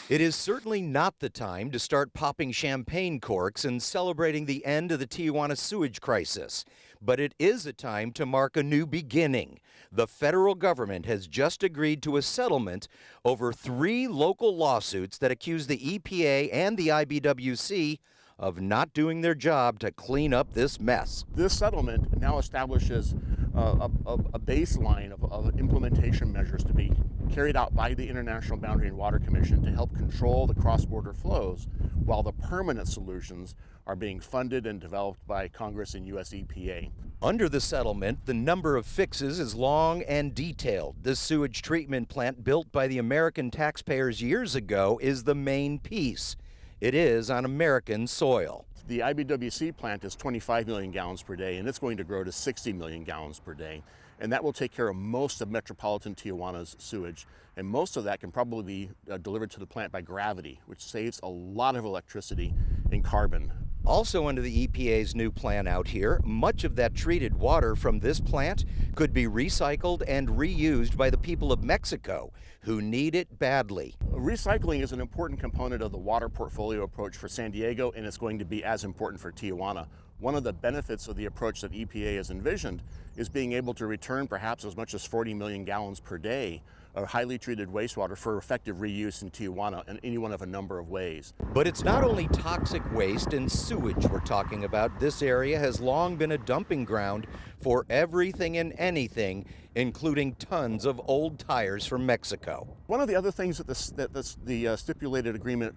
It is certainly not the time to start popping champagne corks and celebrating the end of the Tijuana sewage crisis. But it is a time to mark a new beginning. The federal government has just agreed to a settlement over 3 local lawsuits that accuse the EPA and the IBWC of not doing their job to clean up this mess. This settlement now establishes a baseline of implementation measures to be carried out by the International Boundary and Water Commission to help control the cross-border flows, while the permanent solutions are being funded and developed by Congress and US EPA. Under the settlement, the number of fixes is long and detailed. The sewage treatment plant built by the American taxpayers years ago is the main piece. It is on American soil. The IBWC plant is 25 million gallons per day, and it's going to grow to 60 million gallons per day. And that will take care of most of metropolitan Tijuana's sewage. And most of that can probably be delivered to the plant by gravity, which saves a lot of electricity and carbon. Also under the EPA's new plan out here, much of that treated water from this plant could be recycled and reused by the people of Mexico, who need it badly. Recycling is an important component of the water portfolio approach for San Diego, and it's going to be as important for Tijuana. One of the benefits of the approach that EPA has envisioned is being able to return perhaps as much as 40 million gallons per day of highly treated wastewater for effective reuse in Tijuana in any one of a number of ways. But it's not only toxic waste and sewage we're talking about. This area has long been a dumping ground for everything and anything, including tons of old tires from Mexico. One of the other things that the stipulated agreement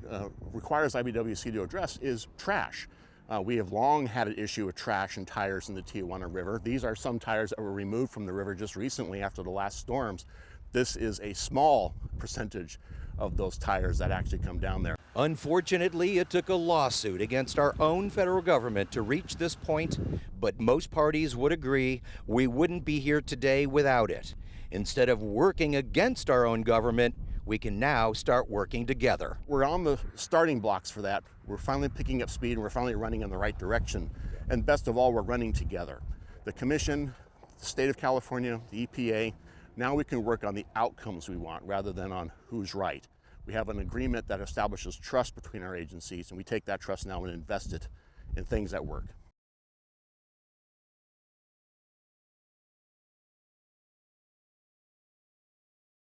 requires IBWC to address is trash. We have long had an issue with trash and tires in the Tijuana River. These are some tires that were removed from the river just recently after the last storms. This is a small percentage of those tires that actually come down there. Unfortunately, it took a lawsuit against our own federal government to reach this point, but most parties would agree we wouldn't be here today without it. Instead of working against our own government, we can now start working together. We're on the starting blocks for that. We're finally picking up speed and we're finally running in the right direction. And best of all, we're running together. The Commission, the State of California, the EPA, now we can work on the outcomes we want rather than on who's right. We have an agreement that establishes trust between our agencies, and we take that trust now and invest it in things that work.